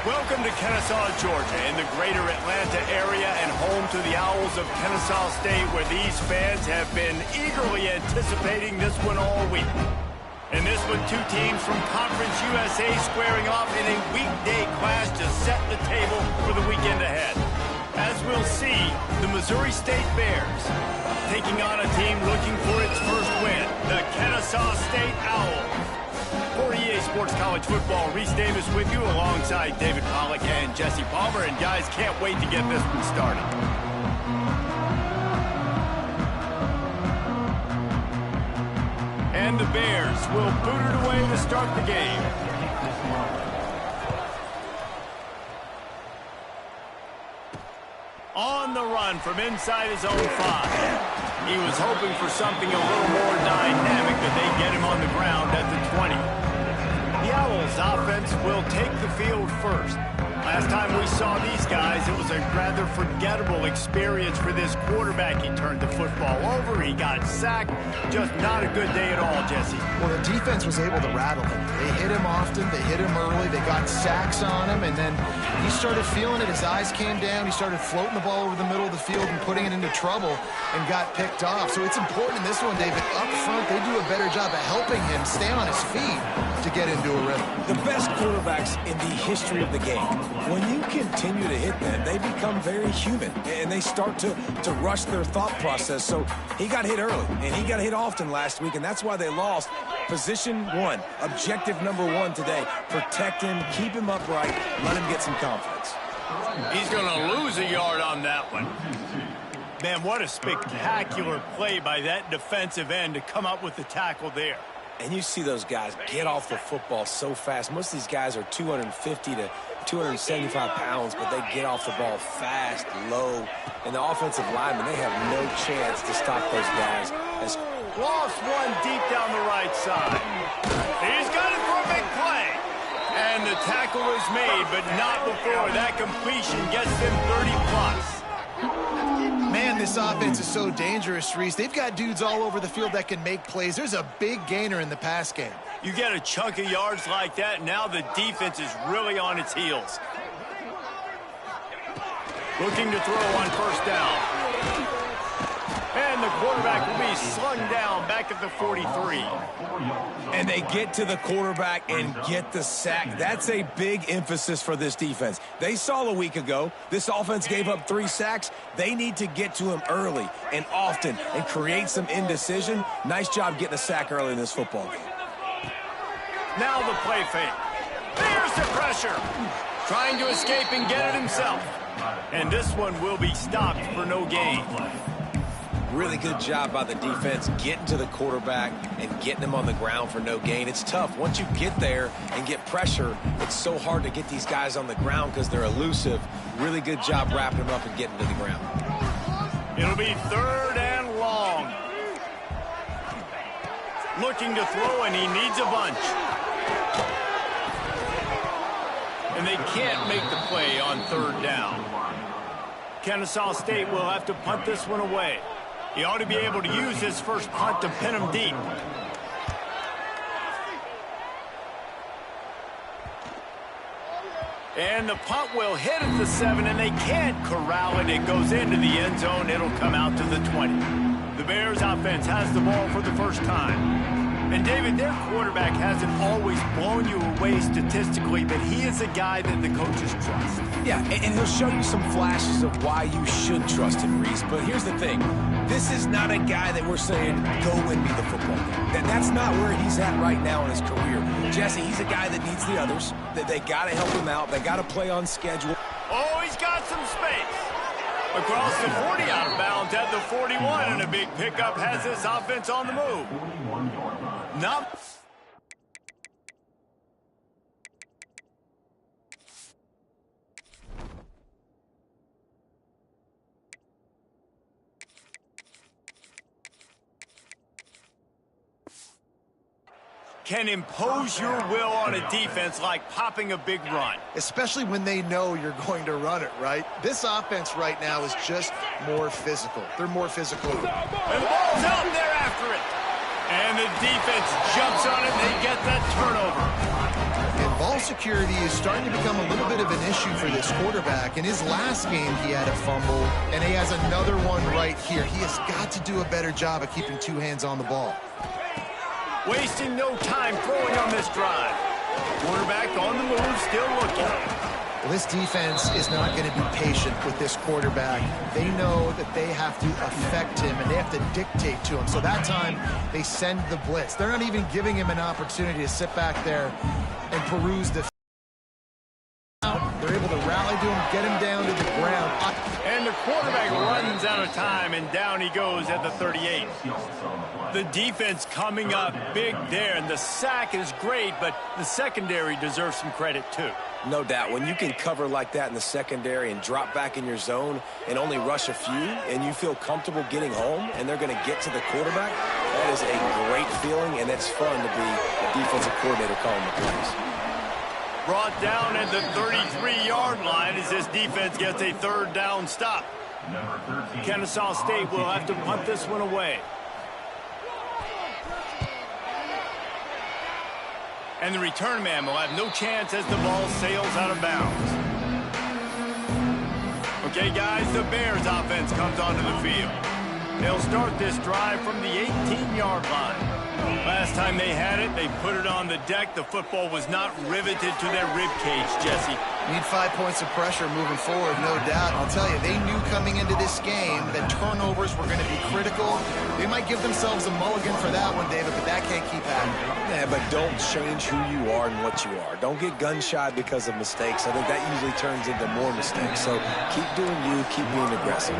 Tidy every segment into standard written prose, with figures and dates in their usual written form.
Welcome to Kennesaw, Georgia, in the greater Atlanta area and home to the Owls of Kennesaw State, where these fans have been eagerly anticipating this one all week. And this one, two teams from Conference USA squaring off in a weekday clash to set the table for the weekend ahead. As we'll see, the Missouri State Bears taking on a team looking for its first win, the Kennesaw State Owls. For EA Sports College Football, Reese Davis with you alongside David Pollack and Jesse Palmer. And guys, can't wait to get this one started. And the Bears will boot it away to start the game. On the run from inside his own 5. He was hoping for something a little more dynamic, but they get him on the ground at the 20. The Owls offense will take the field first. Last time we saw these guys, it was a rather forgettable experience for this quarterback. He turned the football over, he got sacked. Just not a good day at all, Jesse. Well, the defense was able to rattle him. They hit him often, they hit him early, they got sacks on him, and then he started feeling it. His eyes came down, he started floating the ball over the middle of the field and putting it into trouble and got picked off. So it's important in this one, David. Up front, they do a better job of helping him stay on his feet to get into a rhythm. The best quarterbacks in the history of the game, when you continue to hit them, they become very human, and they start to rush their thought process. So he got hit early, and he got hit often last week, and that's why they lost. Position 1, objective number 1 today. Protect him, keep him upright, let him get some confidence. He's going to lose a yard on that one. Man, what a spectacular play by that defensive end to come up with the tackle there. And you see those guys get off the football so fast. Most of these guys are 250 to 275 pounds, but they get off the ball fast, low. And the offensive linemen, they have no chance to stop those guys. Lost one deep down the right side. He's got it for a big play. And the tackle is made, but not before that completion gets them 30-plus. Man, this offense is so dangerous, Reese. They've got dudes all over the field that can make plays. There's a big gainer in the pass game. You get a chunk of yards like that, now the defense is really on its heels. Looking to throw on first down. And the quarterback will be slung down back at the 43. And they get to the quarterback and get the sack. That's a big emphasis for this defense. They saw a week ago, this offense gave up 3 sacks. They need to get to him early and often and create some indecision. Nice job getting a sack early in this football game. Now the play fake. There's the pressure. Trying to escape and get it himself. And this one will be stopped for no gain. Really good job by the defense getting to the quarterback and getting him on the ground for no gain. It's tough. Once you get there and get pressure, it's so hard to get these guys on the ground because they're elusive. Really good job wrapping them up and getting to the ground. It'll be 3rd and long. Looking to throw, and he needs a bunch. And they can't make the play on 3rd down. Kennesaw State will have to punt this one away. He ought to be able to use his first punt to pin him deep. And the punt will hit at the 7, and they can't corral it. It goes into the end zone. It'll come out to the 20. The Bears offense has the ball for the first time. And, David, their quarterback hasn't always blown you away statistically, but he is a guy that the coaches trust. Yeah, and he'll show you some flashes of why you should trust him, Reese. But here's the thing. This is not a guy that we're saying, go win me the football game. That's not where he's at right now in his career. Jesse, he's a guy that needs the others. That they got to help him out. They got to play on schedule. Oh, he's got some space. Across the 40, out of bounds at the 41, and a big pickup has this offense on the move. Nope. Can impose your will on a defense like popping a big run. Especially when they know you're going to run it, right? This offense right now is just more physical. They're more physical. And the ball's out, and they're after it. And the defense jumps on it, and they get that turnover. And Vol security is starting to become a little bit of an issue for this quarterback. In his last game, he had a fumble, and he has another one right here. He has got to do a better job of keeping two hands on the ball. Wasting no time throwing on this drive. Quarterback on the move, still looking. Well, this defense is not going to be patient with this quarterback. They know that they have to affect him, and they have to dictate to him. So that time, they send the blitz. They're not even giving him an opportunity to sit back there and peruse the out. They're able to rally to him, get him down to the ground. And the quarterback runs out of time, and down he goes at the 38. The defense coming up big there, and the sack is great, but the secondary deserves some credit too. No doubt. When you can cover like that in the secondary and drop back in your zone and only rush a few, and you feel comfortable getting home, and they're going to get to the quarterback, that is a great feeling, and it's fun to be a defensive coordinator calling the plays. Brought down at the 33-yard line as this defense gets a third down stop. Kennesaw State will have to punt this one away. And the return man will have no chance as the ball sails out of bounds. Okay, guys, the Bears offense comes onto the field. They'll start this drive from the 18-yard line. Last time they had it, they put it on the deck. The football was not riveted to their rib cage, Jesse. Need 5 points of pressure moving forward, no doubt. I'll tell you, they knew coming into this game that turnovers were going to be critical. They might give themselves a mulligan for that one, David, but that can't keep happening. Yeah, but don't change who you are and what you are. Don't get gun-shy because of mistakes. I think that usually turns into more mistakes. So keep doing you, keep being aggressive.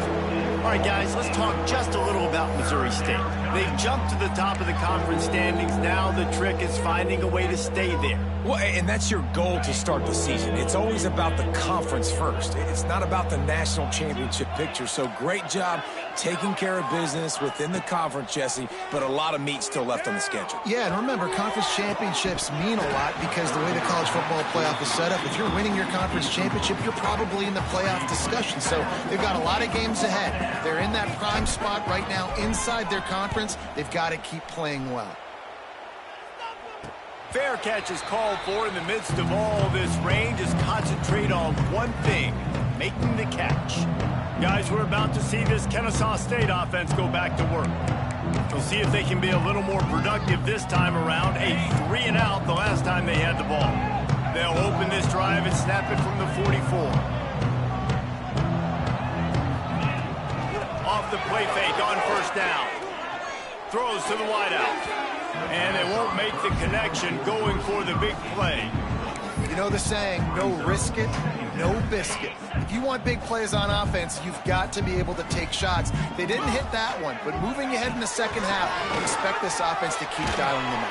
All right, guys, let's talk just a little about Missouri State. They've jumped to the top of the conference standings. Now the trick is finding a way to stay there. Well, and that's your goal to start the season. It's always about the conference first. It's not about the national championship picture. So great job taking care of business within the conference, Jesse, but a lot of meat still left on the schedule. Yeah, and remember, conference championships mean a lot because the way the college football playoff is set up, if you're winning your conference championship, you're probably in the playoff discussion. So they've got a lot of games ahead. They're in that prime spot right now inside their conference. They've got to keep playing well. Fair catch is called for in the midst of all this rain. Just concentrate on one thing, making the catch. Guys, we're about to see this Kennesaw State offense go back to work. We'll see if they can be a little more productive this time around. A 3-and-out the last time they had the ball. They'll open this drive and snap it from the 44. Off the play fake on first down. Throws to the wideout. And they won't make the connection going for the big play. You know the saying, no risk it, no biscuit. If you want big plays on offense, you've got to be able to take shots. They didn't hit that one, but moving ahead in the second half, expect this offense to keep dialing them up.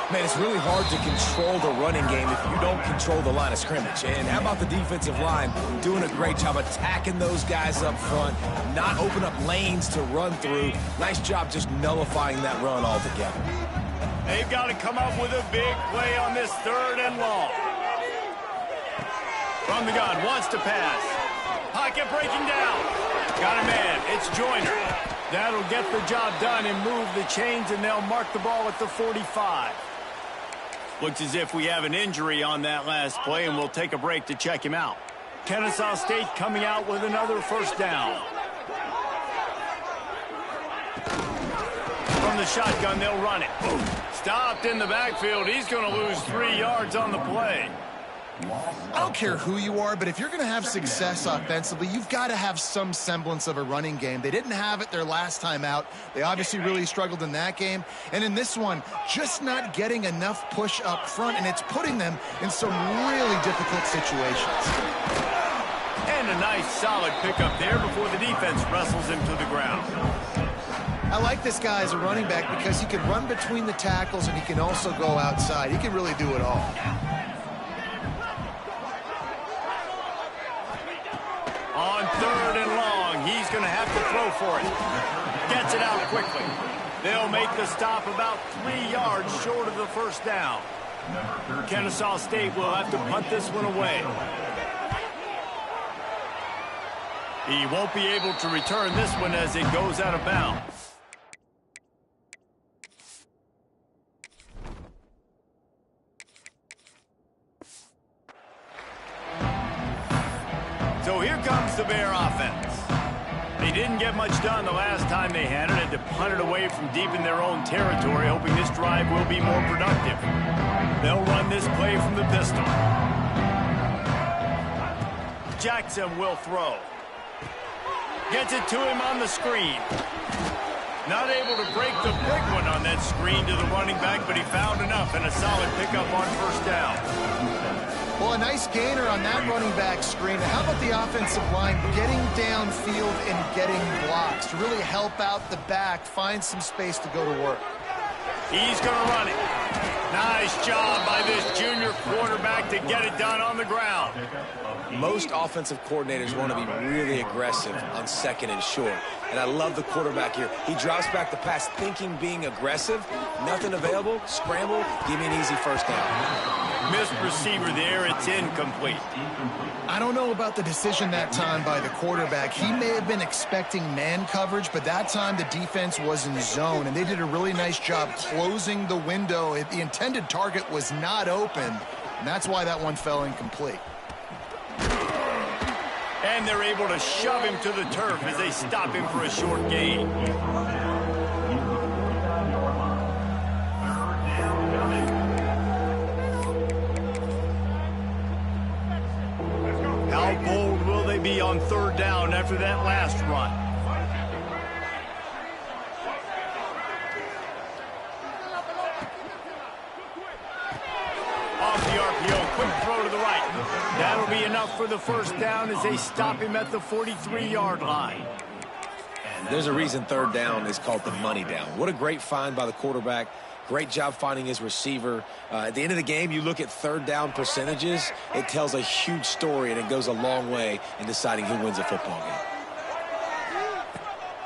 Man, it's really hard to control the running game if you don't control the line of scrimmage. And how about the defensive line doing a great job attacking those guys up front, not open up lanes to run through. Nice job just nullifying that run altogether. They've got to come up with a big play on this 3rd and long. From the gun, wants to pass. Pocket breaking down. Got a man, it's Joyner. That'll get the job done and move the chains, and they'll mark the ball at the 45. Looks as if we have an injury on that last play, and we'll take a break to check him out. Kennesaw State coming out with another first down. From the shotgun, they'll run it. Stopped in the backfield. He's going to lose 3 yards on the play. I don't care who you are, but if you're going to have success offensively, you've got to have some semblance of a running game. They didn't have it their last time out. They obviously really struggled in that game. And in this one, just not getting enough push up front, and it's putting them in some really difficult situations. And a nice solid pickup there before the defense wrestles him to the ground. I like this guy as a running back because he can run between the tackles and he can also go outside. He can really do it all. On 3rd and long, he's going to have to throw for it. Gets it out quickly. They'll make the stop about 3 yards short of the first down. Kennesaw State will have to punt this one away. He won't be able to return this one as it goes out of bounds. comes the Bear offense. They didn't get much done the last time they had it. Had to punt it away from deep in their own territory, hoping this drive will be more productive. They'll run this play from the pistol. Jackson will throw. Gets it to him on the screen. Not able to break the big one on that screen to the running back, but he found enough and a solid pickup on first down. Well, a nice gainer on that running back screen. How about the offensive line getting downfield and getting blocks to really help out the back, find some space to go to work? He's going to run it. Nice job by this junior quarterback to get it done on the ground. Most offensive coordinators want to be really aggressive on second and short. And I love the quarterback here. He drops back the pass thinking being aggressive. Nothing available. Scramble. Give me an easy first down. Missed receiver there. It's incomplete. I don't know about the decision that time by the quarterback. He may have been expecting man coverage, but that time the defense was in zone, and they did a really nice job closing the window. The intended target was not open, and that's why that one fell incomplete. And they're able to shove him to the turf as they stop him for a short gain. How bold will they be on third down after that last run? Off the RPO, quick throw to the right. That'll be enough for the first down as they stop him at the 43-yard line. There's a reason third down is called the money down. What a great find by the quarterback. Great job finding his receiver. At the end of the game, you look at third down percentages. It tells a huge story, and it goes a long way in deciding who wins a football game.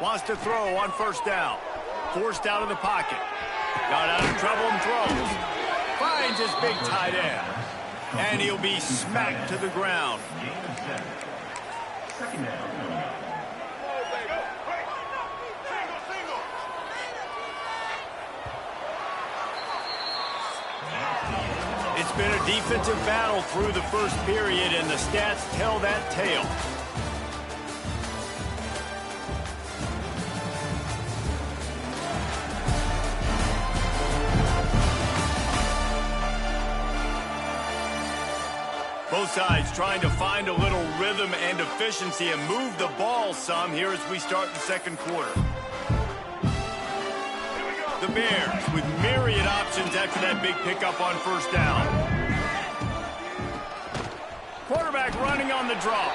Wants to throw on first down. Forced out of the pocket. Got out of trouble and throws. Finds his big tight end. And he'll be smacked to the ground. It's been a defensive battle through the first period, and the stats tell that tale. Both sides trying to find a little rhythm and efficiency and move the ball some here as we start the second quarter. The Bears with myriad options after that big pickup on first down. Quarterback running on the draw.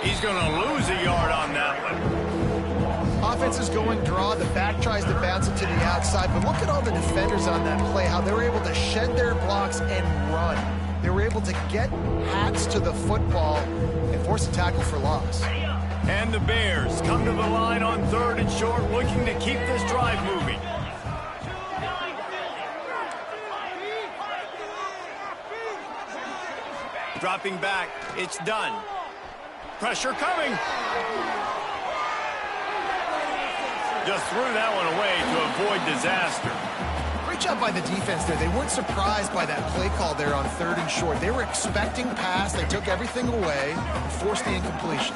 He's going to lose a yard on that one. Offense is going draw. The back tries to bounce it to the outside, but look at all the defenders on that play, how they were able to shed their blocks and run. They were able to get hats to the football and force a tackle for loss. And the Bears come to the line on third and short, looking to keep this drive moving. Dropping back, it's done. Pressure coming. Just threw that one away to avoid disaster. Great job by the defense there. They weren't surprised by that play call there on third and short. They were expecting pass. They took everything away and forced the incompletion.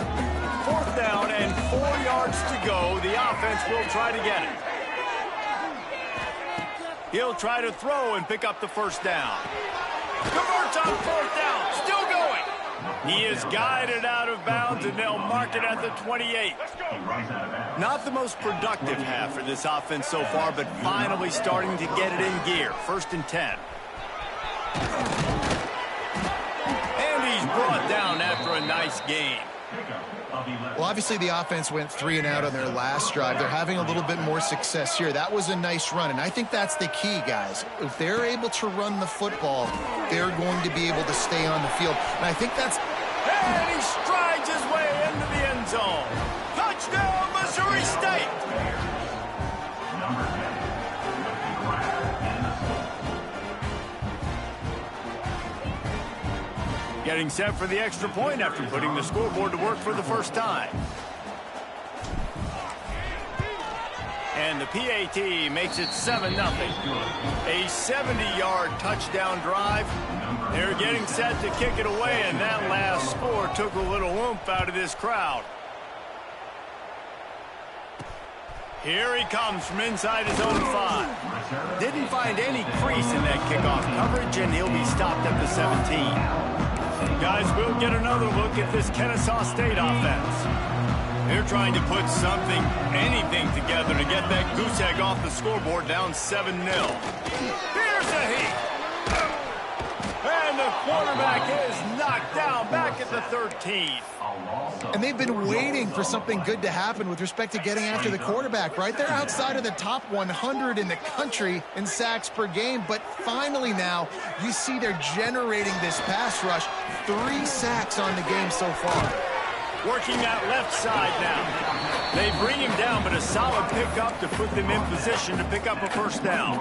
Fourth down and 4 yards to go. The offense will try to get it. He'll try to throw and pick up the first down. Converts on fourth down. Still going. He is guided out of bounds, and they'll mark it at the 28. Not the most productive half for this offense so far, but finally starting to get it in gear. First and 10. And he's brought down after a nice gain. Well, obviously the offense went 3 and out on their last drive. They're having a little bit more success here. That was a nice run, and I think that's the key, guys. If they're able to run the football, they're going to be able to stay on the field. And I think that's... And he strides his way into the end zone. Touchdown, Missouri State! Getting set for the extra point after putting the scoreboard to work for the first time. And the PAT makes it 7-0. A 70-yard touchdown drive. They're getting set to kick it away, and that last score took a little oomph out of this crowd. Here he comes from inside his own 5. Didn't find any crease in that kickoff coverage, and he'll be stopped at the 17. Guys, we'll get another look at this Kennesaw State offense. They're trying to put something, anything together to get that goose egg off the scoreboard down 7-0. Here's a heat. And the quarterback is knocked down back at the 13. And they've been waiting for something good to happen with respect to getting after the quarterback, right? They're outside of the top 100 in the country in sacks per game, but finally now you see they're generating this pass rush. 3 sacks on the game so far. Working that left side now. They bring him down, but a solid pickup to put them in position to pick up a first down.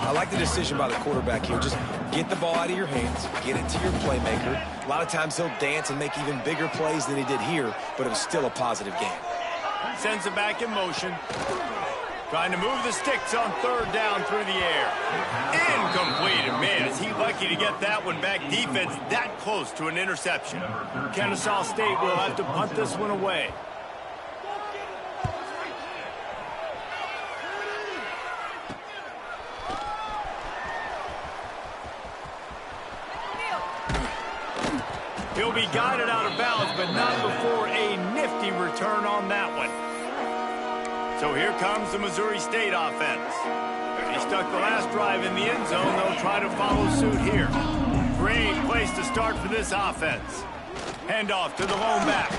I like the decision by the quarterback here. Just get the ball out of your hands, get it to your playmaker. A lot of times he'll dance and make even bigger plays than he did here, but it was still a positive game. Sends it back in motion. Trying to move the sticks on 3rd down through the air. Incomplete. And man, is he lucky to get that one back. Defense that close to an interception. Kennesaw State will have to punt this one away. He'll be guided out of bounds, but not before a nifty return on that one. So here comes the Missouri State offense. They stuck the last drive in the end zone. They'll try to follow suit here. Great place to start for this offense. Handoff to the lone back.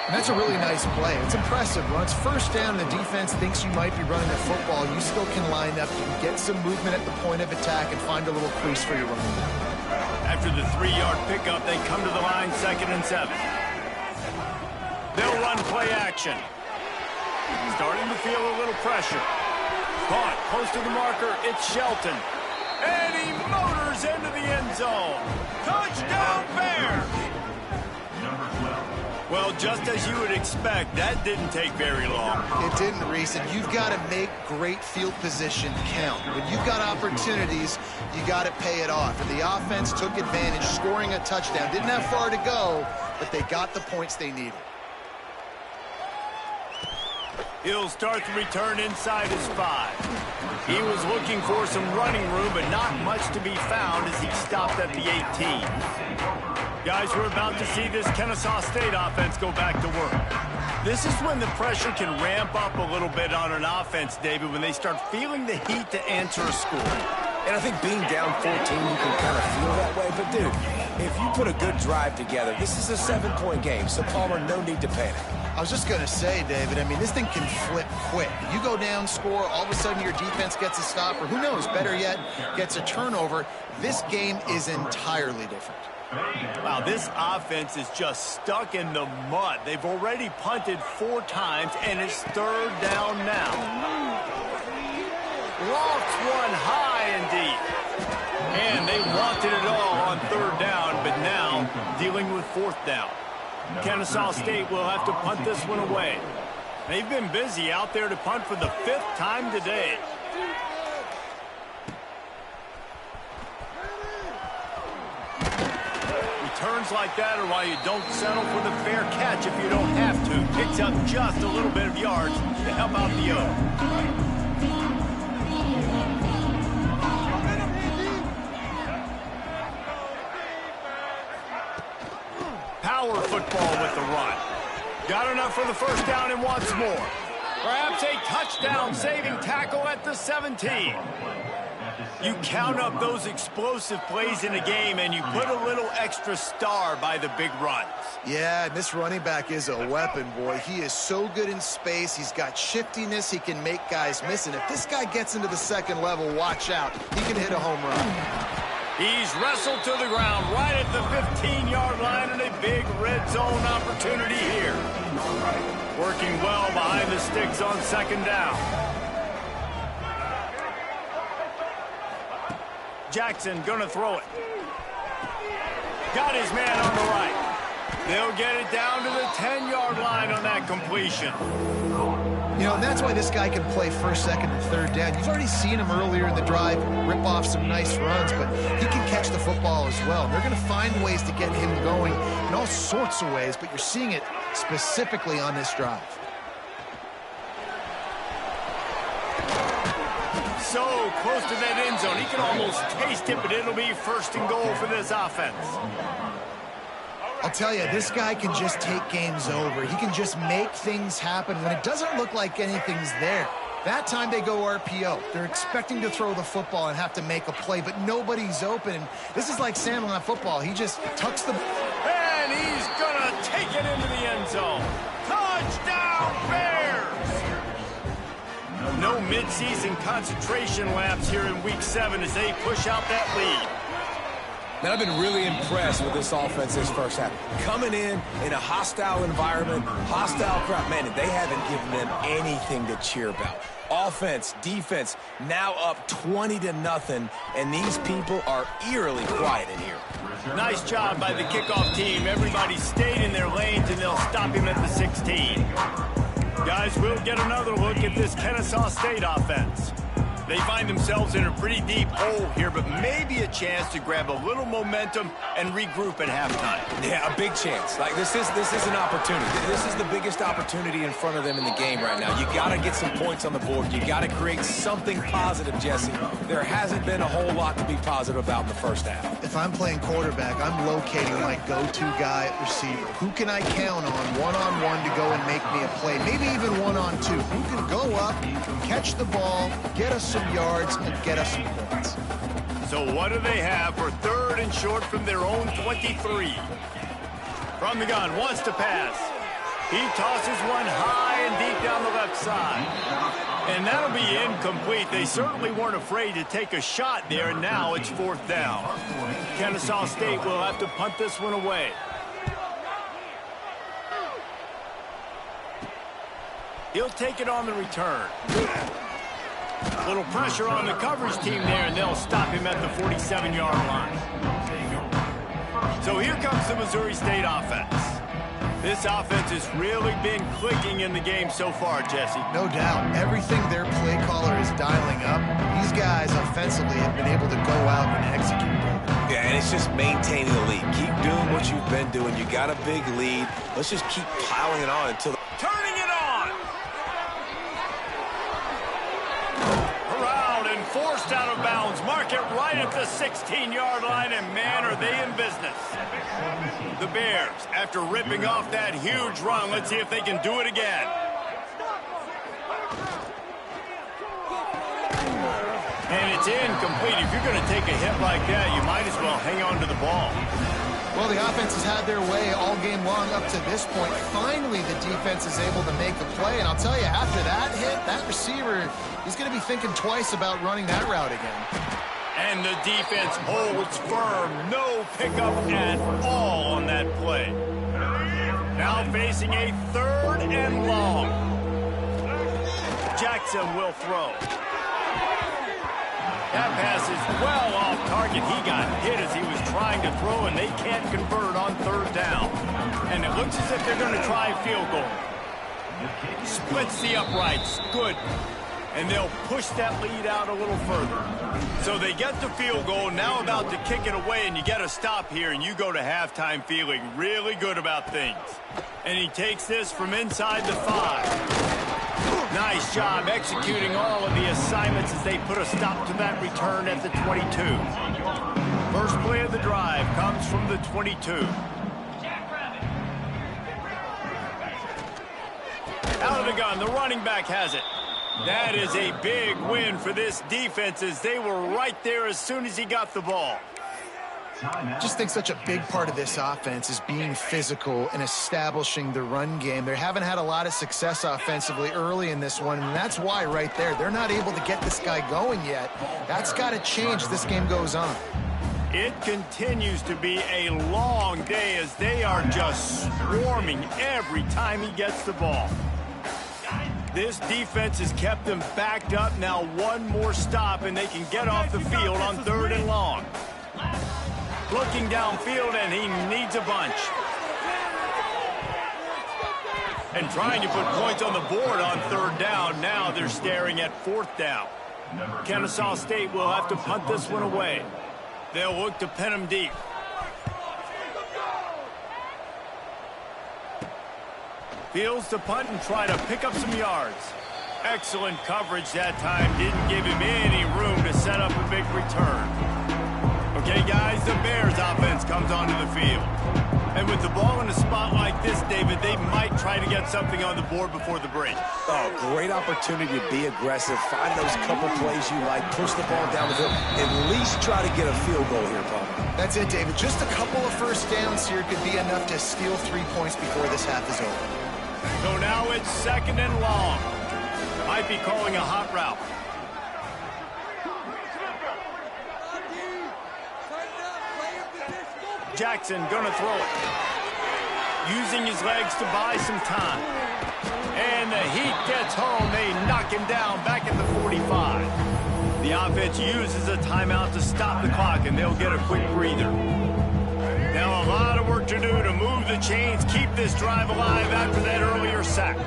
And that's a really nice play. It's impressive. When it's 1st down and the defense thinks you might be running the football, you still can line up. You can get some movement at the point of attack and find a little crease for your running back. After the 3-yard pickup, they come to the line 2nd and 7. They'll run play action. Starting to feel a little pressure. Caught close to the marker. It's Shelton. And he motors into the end zone. Touchdown Bears! Well, just as you would expect, that didn't take very long. It didn't, Reese, and you've got to make great field position count. When you've got opportunities, you got to pay it off. And the offense took advantage, scoring a touchdown. Didn't have far to go, but they got the points they needed. He'll start the return inside his 5. He was looking for some running room, but not much to be found as he stopped at the 18. Guys, we're about to see this Kennesaw State offense go back to work. This is when the pressure can ramp up a little bit on an offense, David, when they start feeling the heat to answer a score. And I think being down 14, you can kind of feel that way. But, dude, if you put a good drive together, this is a 7-point game, so, Palmer, no need to panic. I was just going to say, David, I mean, this thing can flip quick. You go down, score, all of a sudden your defense gets a stop, or who knows, better yet, gets a turnover. This game is entirely different. Wow, this offense is just stuck in the mud. They've already punted 4 times, and it's 3rd down now. Lofts one high and deep. And they wanted it all on 3rd down, but now dealing with 4th down. Kennesaw State will have to punt this one away. They've been busy out there to punt for the 5th time today. Returns like that are why you don't settle for the fair catch if you don't have to. Picks up just a little bit of yards to help out the O. Power football with the run. Got enough for the 1st down and wants more. Perhaps a touchdown-saving tackle at the 17. You count up those explosive plays in a game, and you put a little extra star by the big runs. Yeah, this running back is a weapon, boy. He is so good in space. He's got shiftiness. He can make guys miss. And if this guy gets into the 2nd level, watch out. He can hit a home run. He's wrestled to the ground right at the 15-yard line, and a big red zone opportunity here. Working well behind the sticks on 2nd down. Jackson gonna throw it. Got his man on the right. They'll get it down to the 10-yard line on that completion. You know, and that's why this guy can play first, second, and third down. You've already seen him earlier in the drive rip off some nice runs, but he can catch the football as well. And they're going to find ways to get him going in all sorts of ways, but you're seeing it specifically on this drive. So close to that end zone. He can almost taste it, but it'll be first and goal for this offense. I'll tell you, this guy can just take games over. He can just make things happen when it doesn't look like anything's there. That time they go RPO. They're expecting to throw the football and have to make a play, but nobody's open. This is like Sandlot football. He just tucks the... And he's going to take it into the end zone. Touchdown, Bears! No midseason concentration laps here in Week 7 as they push out that lead. Man, I've been really impressed with this offense this first half. Coming in a hostile environment, hostile crowd. Man, they haven't given them anything to cheer about. Offense, defense, now up 20-0, and these people are eerily quiet in here. Nice job by the kickoff team. Everybody stayed in their lanes, and they'll stop him at the 16. Guys, we'll get another look at this Kennesaw State offense. They find themselves in a pretty deep hole here, but maybe a chance to grab a little momentum and regroup at halftime. Yeah, a big chance. Like, this is an opportunity. This is the biggest opportunity in front of them in the game right now. You got to get some points on the board. You got to create something positive, Jesse. There hasn't been a whole lot to be positive about in the first half. If I'm playing quarterback, I'm locating my go-to guy at receiver. Who can I count on one-on-one to go and make me a play? Maybe even one-on-two. Who can go up, catch the ball, get us some yards, and get us some points. So what do they have for third and short from their own 23? From the gun, wants to pass. He tosses one high and deep down the left side. And that'll be incomplete. They certainly weren't afraid to take a shot there, and now it's fourth down. Kennesaw State will have to punt this one away. He'll take it on the return. Little pressure on the coverage team there, and they'll stop him at the 47-yard line. So here comes the Missouri State offense. This offense has really been clicking in the game so far, Jesse. No doubt. Everything their play caller is dialing up, these guys offensively have been able to go out and execute. Yeah, and it's just maintaining the lead. Keep doing what you've been doing. You got a big lead. Let's just keep piling it on until... Turning it on! Around and forced out of bounds. Mark it right at the 16-yard line, and man, are they in business. The Bears, after ripping off that huge run, let's see if they can do it again. And it's incomplete. If you're going to take a hit like that, you might as well hang on to the ball. Well, the offense has had their way all game long up to this point. Finally, the defense is able to make the play. And I'll tell you, after that hit, that receiver, he's going to be thinking twice about running that route again. And the defense holds firm. No pickup at all on that play. Now facing a third and long. Jackson will throw. That pass is well off target. He got hit as he was trying to throw, and they can't convert on third down. And it looks as if they're going to try a field goal. Splits the uprights. Good. And they'll push that lead out a little further. So they get the field goal, now about to kick it away, and you get a stop here, and you go to halftime feeling really good about things. And he takes this from inside the 5. Nice job executing all of the assignments as they put a stop to that return at the 22. First play of the drive comes from the 22. Out of the gun, the running back has it. That is a big win for this defense as they were right there as soon as he got the ball. I just think such a big part of this offense is being physical and establishing the run game. They haven't had a lot of success offensively early in this one, and that's why right there, they're not able to get this guy going yet. That's got to change as this game goes on. It continues to be a long day as they are just swarming every time he gets the ball. This defense has kept them backed up. Now one more stop, and they can get off the field on third and long. Looking downfield, and he needs a bunch. And trying to put points on the board on third down. Now they're staring at fourth down. Kennesaw State will have to punt this one away. They'll look to pin them deep. Fields to punt and try to pick up some yards. Excellent coverage that time. Didn't give him any room to set up a big return. Okay, guys, the Bears offense comes onto the field. And with the ball in a spot like this, David, they might try to get something on the board before the break. Oh, great opportunity to be aggressive. Find those couple plays you like. Push the ball down the field. At least try to get a field goal here, Palmer. That's it, David. Just a couple of first downs here could be enough to steal 3 points before this half is over. So now it's second and long. Might be calling a hot route. Jackson gonna throw it. Using his legs to buy some time. And the heat gets home. They knock him down back at the 45. The offense uses a timeout to stop the clock, and they'll get a quick breather. Now a lot of work to do to move the chains, keep this drive alive after that earlier sack.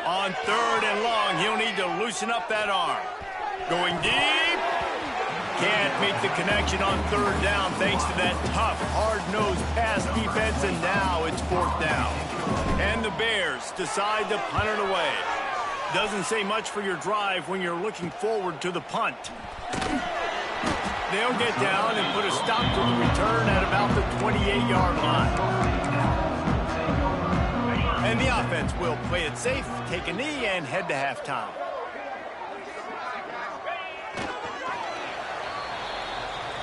On third and long, he'll need to loosen up that arm. Going deep. Can't make the connection on third down thanks to that tough, hard-nosed pass defense, and now it's fourth down. And the Bears decide to punt it away. Doesn't say much for your drive when you're looking forward to the punt. They'll get down and put a stop to the return at about the 28-yard line. And the offense will play it safe, take a knee, and head to halftime.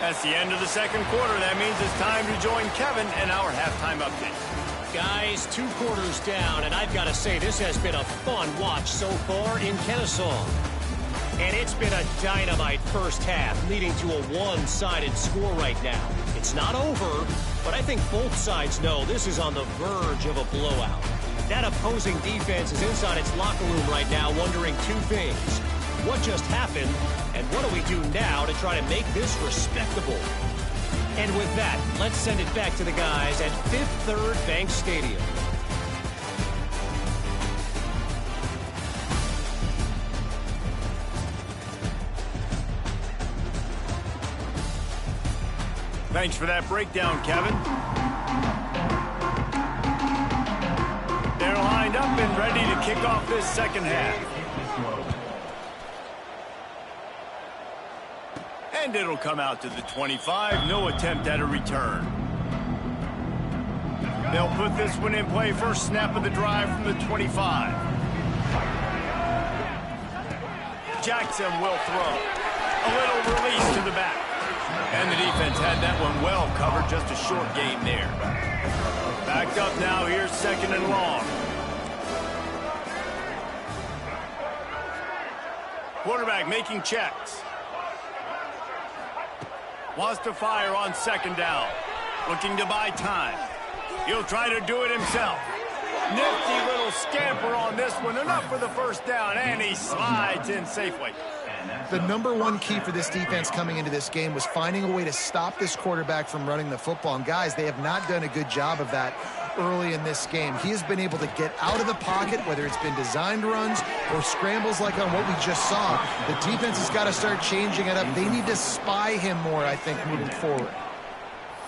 That's the end of the second quarter. That means it's time to join Kevin and our halftime update. Guys, 2 quarters down, and I've got to say this has been a fun watch so far in Kennesaw. And it's been a dynamite first half, leading to a one-sided score right now. It's not over, but I think both sides know this is on the verge of a blowout. That opposing defense is inside its locker room right now wondering 2 things. What just happened, and what do we do now to try to make this respectable? And with that, let's send it back to the guys at Fifth Third Bank Stadium. Thanks for that breakdown, Kevin. They're lined up and ready to kick off this second half. And it'll come out to the 25. No attempt at a return. They'll put this one in play. First snap of the drive from the 25. Jackson will throw. A little release to the back. And the defense had that one well covered. Just a short gain there. Backed up now. Here's second and long. Quarterback making checks. Wants to fire on second down. Looking to buy time. He'll try to do it himself. Nifty little scamper on this one. Enough for the first down, and he slides in safely. The #1 key for this defense coming into this game was finding a way to stop this quarterback from running the football. And guys, they have not done a good job of that early in this game. He has been able to get out of the pocket, whether it's been designed runs or scrambles like on what we just saw. The defense has got to start changing it up. They need to spy him more, I think, moving forward.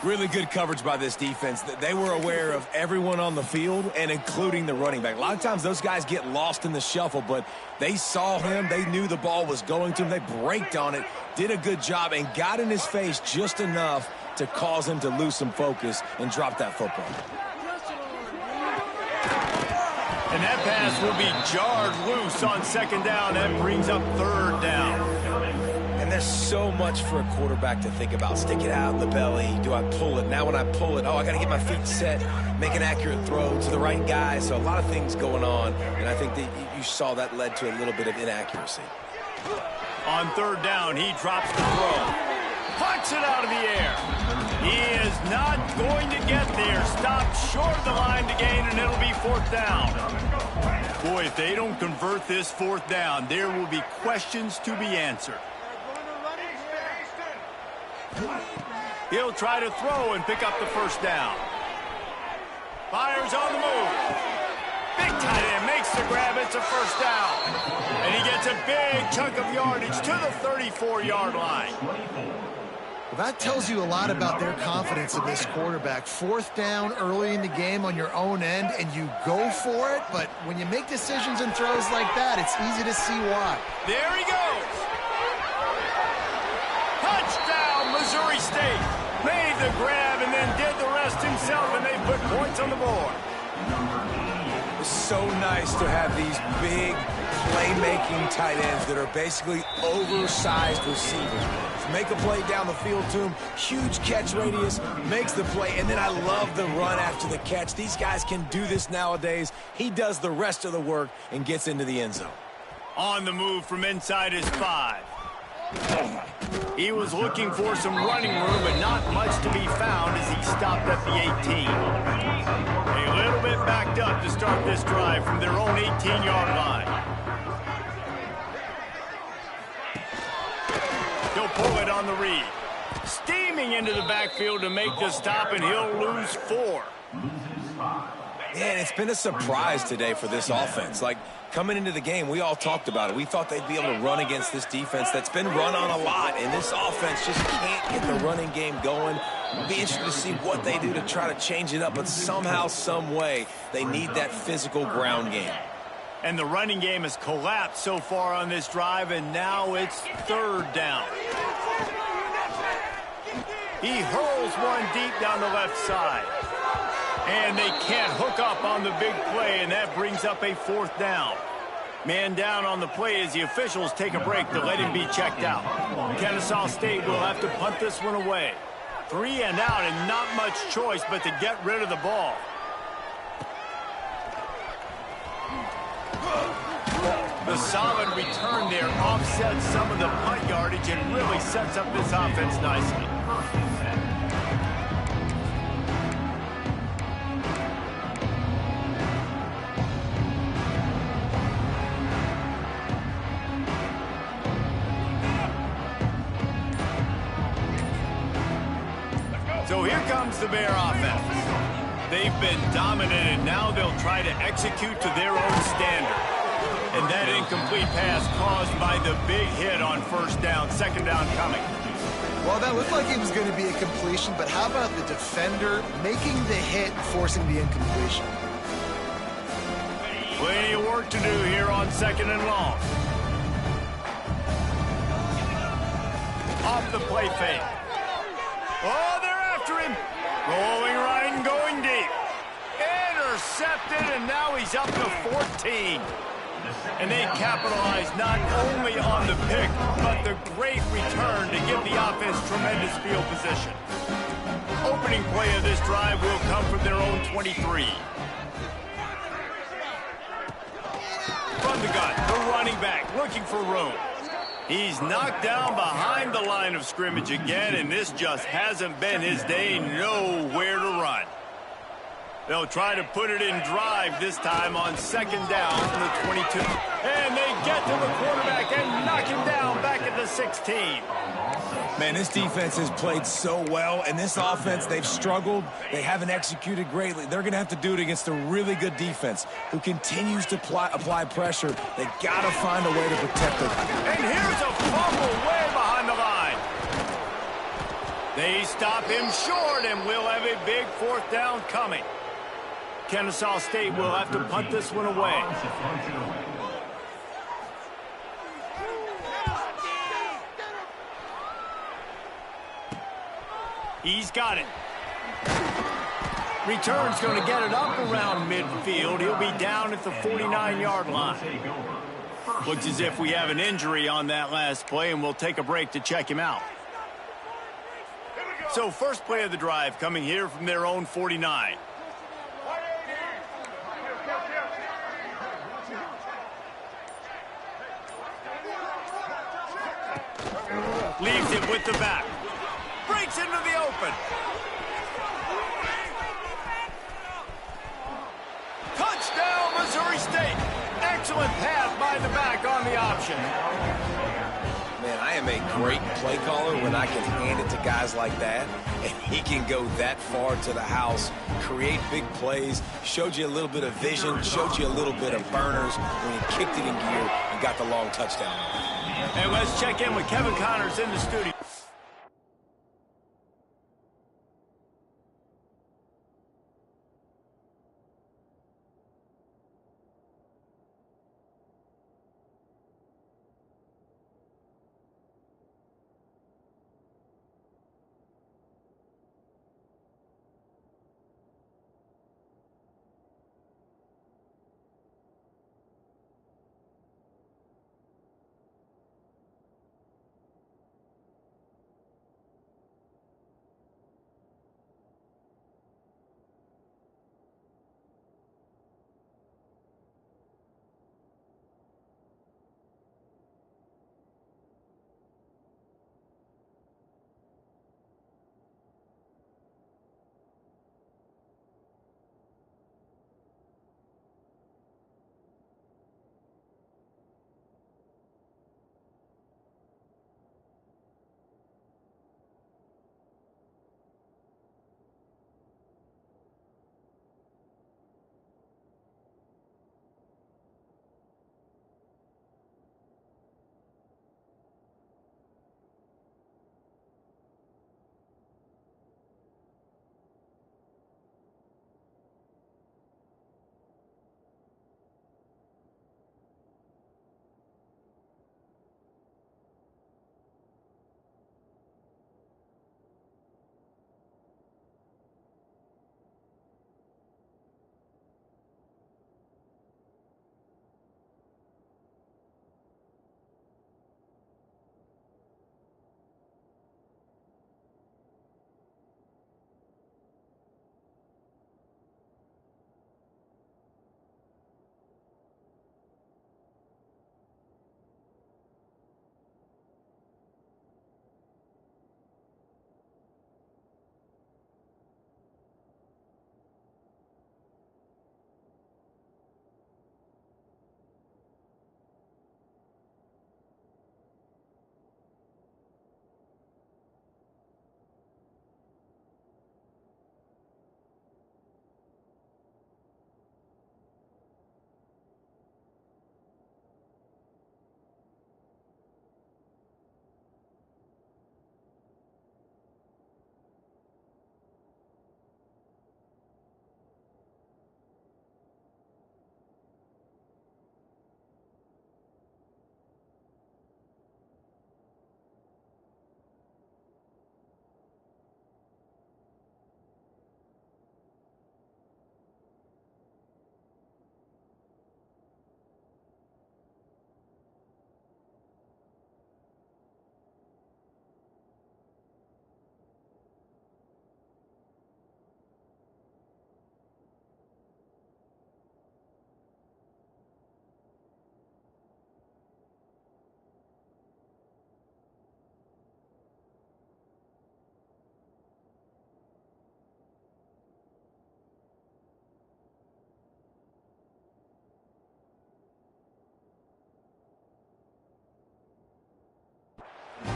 Really good coverage by this defense. They were aware of everyone on the field, and including the running back. A lot of times those guys get lost in the shuffle, but they saw him. They knew the ball was going to him. They braked on it, did a good job, and got in his face just enough to cause him to lose some focus and drop that football. And that pass will be jarred loose on second down. That brings up third down. And there's so much for a quarterback to think about. Stick it out in the belly. Do I pull it? Now when I pull it, I got to get my feet set, make an accurate throw to the right guy. So a lot of things going on, and I think that you saw that led to a little bit of inaccuracy. On third down, he drops the throw. Puts it out of the air. He is not going to get there. Stopped short of the line to gain, and it'll be fourth down. Boy, if they don't convert this fourth down, there will be questions to be answered. He'll try to throw and pick up the first down. Fires on the move. Big tight end makes the grab. It's a first down. And he gets a big chunk of yardage to the 34-yard line. Well, that tells you a lot about their confidence in this quarterback. Fourth down early in the game on your own end, and you go for it. But when you make decisions and throws like that, it's easy to see why. There he goes. Touchdown, Missouri State. Made the grab and then did the rest himself, and they put points on the board. It's so nice to have these big playmaking tight ends that are basically oversized receivers. Make a play down the field to him, huge catch radius, makes the play, and then I love the run after the catch. These guys can do this nowadays. He does the rest of the work and gets into the end zone. On the move from inside his 5. He was looking for some running room, but not much to be found as he stopped at the 18. A little bit backed up to start this drive from their own 18-yard line. He'll pull it on the read. Steaming into the backfield to make the stop, and he'll lose 4. Man, it's been a surprise today for this offense. Like, coming into the game, we all talked about it. We thought they'd be able to run against this defense that's been run on a lot, and this offense just can't get the running game going. It'll be interesting to see what they do to try to change it up, but somehow, some way, they need that physical ground game. And the running game has collapsed so far on this drive, and now it's third down. He hurls one deep down the left side. And they can't hook up on the big play, and that brings up a fourth down. Man down on the play as the officials take a break to let him be checked out. Kennesaw State will have to punt this one away. 3 and out, and not much choice but to get rid of the ball. The solid return there offsets some of the punt yardage and really sets up this offense nicely. So here comes the Bear offense. They've been dominated. Now they'll try to execute to their own standard. And that incomplete pass caused by the big hit on first down. Second down coming. Well, that looked like it was going to be a completion, but how about the defender making the hit and forcing the incompletion? Plenty of work to do here on second and long. Off the play fake. Oh, they're after him. Rolling right and going deep. Intercepted, and now he's up to 14. And they capitalize not only on the pick, but the great return to give the offense tremendous field position. Opening play of this drive will come from their own 23. From the gun, the running back looking for room. He's knocked down behind the line of scrimmage again, and this just hasn't been his day. Nowhere to run. They'll try to put it in drive this time on second down from the 22. And they get to the quarterback and knock him down back at the 16. Man, this defense has played so well, and this offense, they've struggled. They haven't executed greatly. They're going to have to do it against a really good defense who continues to apply pressure. They got to find a way to protect it. And here's a fumble way behind the line. They stop him short, and we'll have a big fourth down coming. Kennesaw State will have to punt this one away. He's got it. Return's going to get it up around midfield. He'll be down at the 49-yard line. Looks as if we have an injury on that last play, and we'll take a break to check him out. So first play of the drive coming here from their own 49. Leaves it with the back. Breaks into the open. Touchdown, Missouri State. Excellent pass by the back on the option. Man, I am a great play caller when I can hand it to guys like that, and he can go that far to the house, create big plays, showed you a little bit of vision, showed you a little bit of burners when he kicked it in gear and got the long touchdown. And let's check in with Kevin Connors in the studio.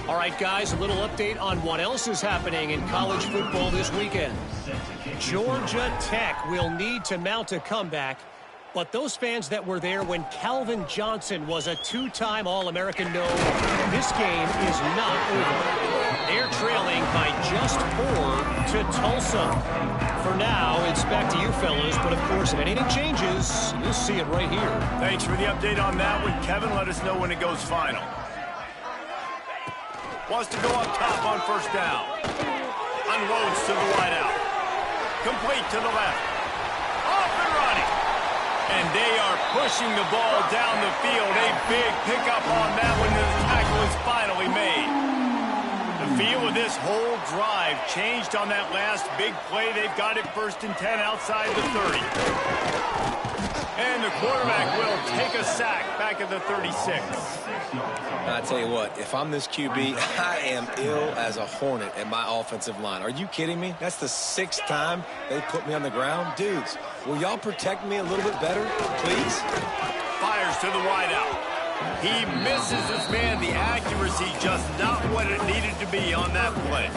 All right, guys, a little update on what else is happening in college football this weekend. Georgia Tech will need to mount a comeback, but those fans that were there when Calvin Johnson was a two-time All-American know this game is not over. They're trailing by just 4 to Tulsa. For now, it's back to you fellas, but of course, if anything changes, you'll see it right here. Thanks for the update on that one, Kevin. Let us know when it goes final. Wants to go up top on first down. Unloads to the wideout. Complete to the left. Off and running. And they are pushing the ball down the field. A big pickup on that one. The tackle is finally made. The feel of this whole drive changed on that last big play. They've got it 1st and 10 outside the 30. And the quarterback will take a sack back at the 36. I tell you what, if I'm this QB, I am ill as a hornet at my offensive line. Are you kidding me? That's the 6th time they put me on the ground. Dudes, will y'all protect me a little bit better, please? Fires to the wideout. He misses his man. The accuracy just not what it needed to be on that play.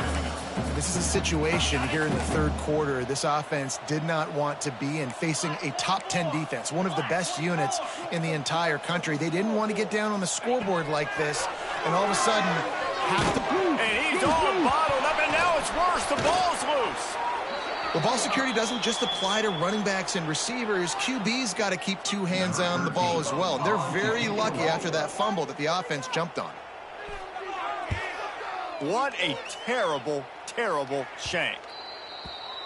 This is a situation here in the third quarter this offense did not want to be in, facing a top 10 defense, one of the best units in the entire country. They didn't want to get down on the scoreboard like this, and all of a sudden have to... And he's all bottled up, and now it's worse. The ball's loose. Well, ball security doesn't just apply to running backs and receivers. QB's got to keep two hands on the ball as well. And they're very lucky after that fumble that the offense jumped on. What a terrible, terrible shank.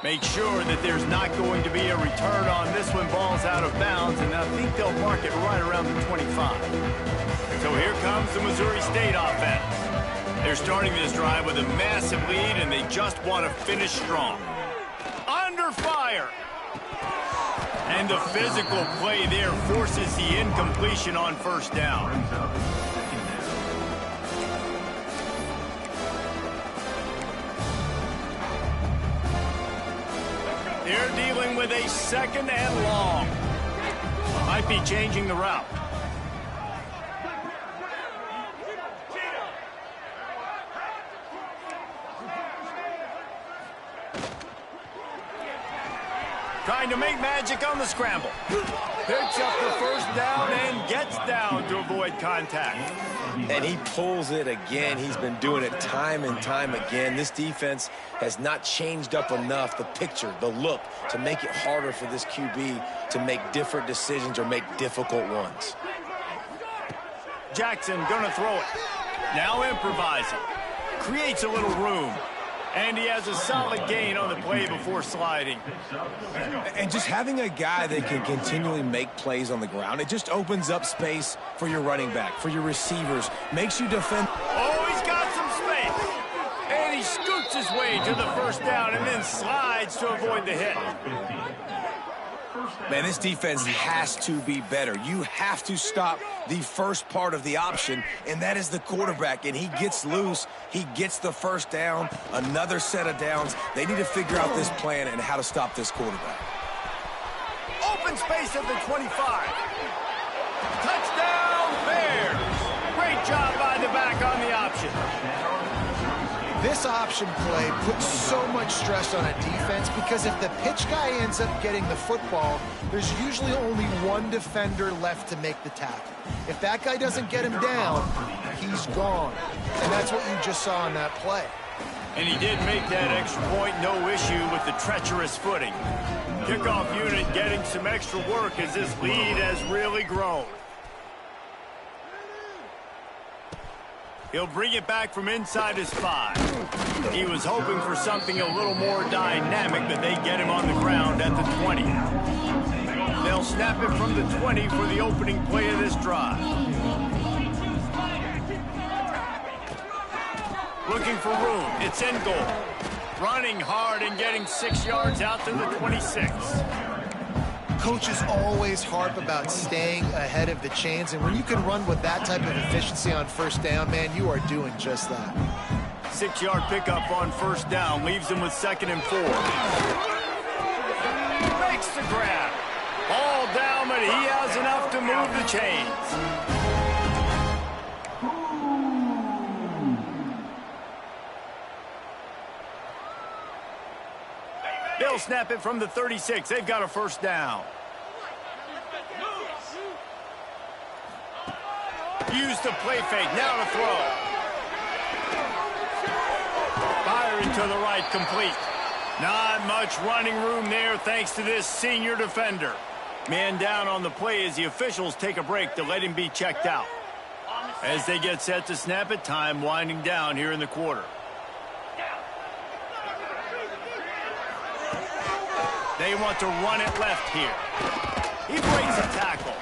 Make sure that there's not going to be a return on this one. Ball's out of bounds, and I think they'll mark it right around the 25. So here comes the Missouri State offense. They're starting this drive with a massive lead, and they just want to finish strong. Under fire. And the physical play there forces the incompletion on first down. They're dealing with a second and long. Might be changing the route. Trying to make magic on the scramble. Picks up the first down and gets down to avoid contact. And he pulls it again. He's been doing it time and time again. This defense has not changed up enough the picture, the look, to make it harder for this QB to make different decisions or make difficult ones. Jackson gonna throw it. Now improvising. Creates a little room. And he has a solid gain on the play before sliding. And just having a guy that can continually make plays on the ground, it just opens up space for your running back, for your receivers, makes you defend. Oh, he's got some space. And he scoots his way to the first down and then slides to avoid the hit. Man, this defense has to be better. You have to stop the first part of the option, and that is the quarterback. And he gets loose. He gets the first down, another set of downs. They need to figure out this plan and how to stop this quarterback. Open space at the 25. Touchdown, Bears. Great job by the back on the option. This option play puts so much stress on a defense because if the pitch guy ends up getting the football, there's usually only one defender left to make the tackle. If that guy doesn't get him down, he's gone. And that's what you just saw on that play. And he did make that extra point, no issue with the treacherous footing. Kickoff unit getting some extra work as this lead has really grown. He'll bring it back from inside his 5. He was hoping for something a little more dynamic, but they get him on the ground at the 20. They'll snap it from the 20 for the opening play of this drive. Looking for room. It's in goal. Running hard and getting 6 yards out to the 26. Coaches always harp about staying ahead of the chains, and when you can run with that type of efficiency on first down, man, you are doing just that. 6-yard pickup on first down leaves him with 2nd and 4. Makes the grab. All down, but he has enough to move the chains. They'll snap it from the 36. They've got a first down. Use the play fake. Now to throw. Firing to the right, complete. Not much running room there thanks to this senior defender. Man down on the play as the officials take a break to let him be checked out. As they get set to snap it, time winding down here in the quarter. They want to run it left here. He breaks a tackle.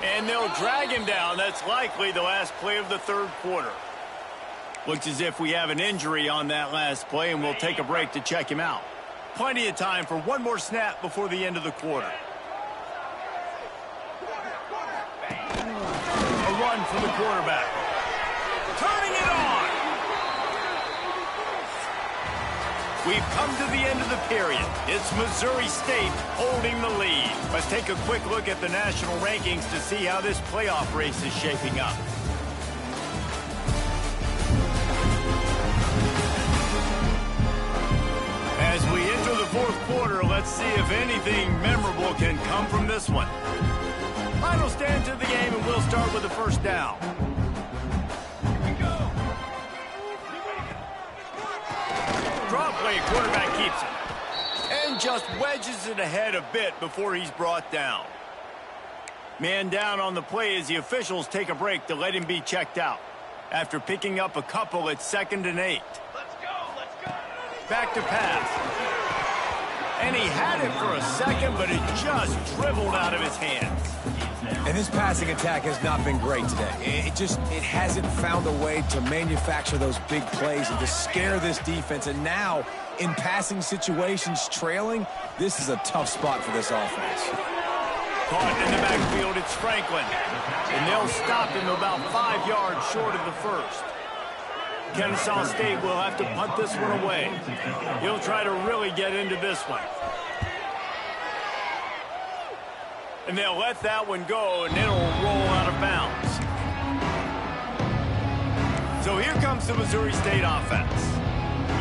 And they'll drag him down. That's likely the last play of the third quarter. Looks as if we have an injury on that last play, and we'll take a break to check him out. Plenty of time for one more snap before the end of the quarter. A run for the quarterback. Turning it on. We've come to the end of the period. It's Missouri State holding the lead. Let's take a quick look at the national rankings to see how this playoff race is shaping up. As we enter the fourth quarter, let's see if anything memorable can come from this one. Final stand to the game, and we'll start with the first down. Drop play, quarterback keeps it. And just wedges it ahead a bit before he's brought down. Man down on the play as the officials take a break to let him be checked out. After picking up a couple, it's 2nd and 8. Back to pass. And he had it for a second, but it just dribbled out of his hands. And this passing attack has not been great today. It hasn't found a way to manufacture those big plays and to scare this defense. And now, in passing situations, trailing, this is a tough spot for this offense. Caught in the backfield, it's Franklin. And they'll stop him about 5 yards short of the first. Kennesaw State will have to punt this one away. He'll try to really get into this one. And they'll let that one go, and it'll roll out of bounds. So here comes the Missouri State offense.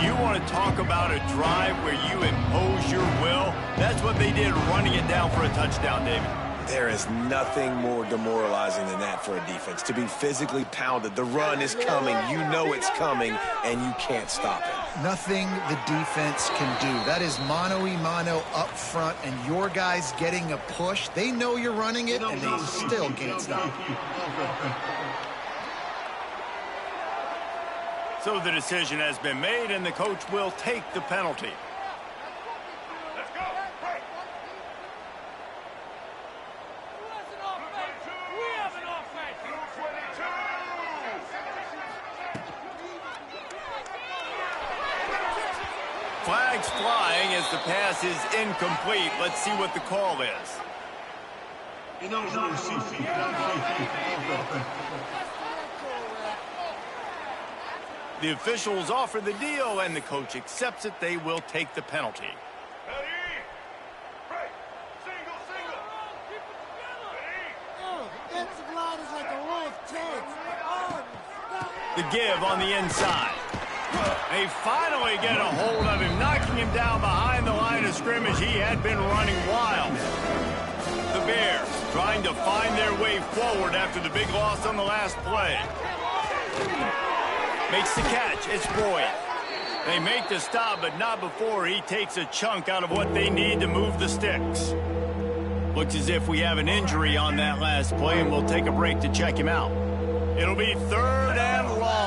You want to talk about a drive where you impose your will? That's what they did, running it down for a touchdown, David. There is nothing more demoralizing than that for a defense. To be physically pounded. The run is coming. You know it's coming, and you can't stop it. Nothing the defense can do. That is mano-a-mano up front, and your guys getting a push. They know you're running it, and they still can't stop it. So the decision has been made, and the coach will take the penalty. Flags flying as the pass is incomplete. Let's see what the call is. The officials offer the deal, and the coach accepts it. They will take the penalty. The give on the inside. They finally get a hold of him, knocking him down behind the line of scrimmage. He had been running wild. The Bears trying to find their way forward after the big loss on the last play. Makes the catch. It's Boyd. They make the stop, but not before he takes a chunk out of what they need to move the sticks. Looks as if we have an injury on that last play, and we'll take a break to check him out. It'll be 3rd and long.